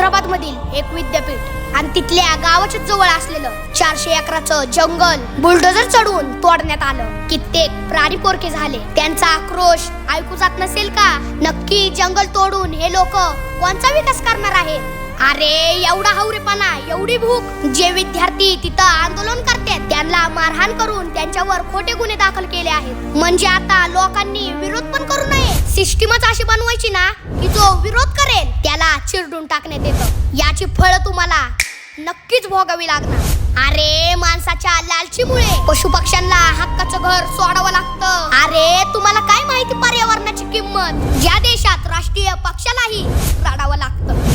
हैदराबाद मधील एक विद्यापीठ आणि तिथल्या गावाच्या जवळ असलेलं 400 एकराचं जंगल बुलडोजर चढवून तोडण्यात आलं. कित्येक प्राणी पोरके झाले. त्यांचा आक्रोश ऐकू जात नसेल का? नक्की जंगल तोडून हे लोक कोणचा विकास करणार आहेत? अरे एवढा हवरेपणा, एवढी भूक. जे विद्यार्थी तिथं आंदोलन करतात त्यांना मारहाण करून त्यांच्यावर खोटे गुन्हे दाखल केले आहेत. म्हणजे आता लोकांनी विरोध पण करू नये. सिस्टीमच अशी बनवायची ना की जो विरोध करेल त्याला चिरडून टाकण्यात येतं. याची फळं तुम्हाला नक्कीच भोगावी लागणार. अरे माणसाच्या लालचीमुळे पशु पक्ष्यांना हक्काचं घर सोडावं लागतं. अरे तुम्हाला काय माहिती पर्यावरणाची किंमत? ज्या देशात राष्ट्रीय पक्षालाही रडावं लागतं.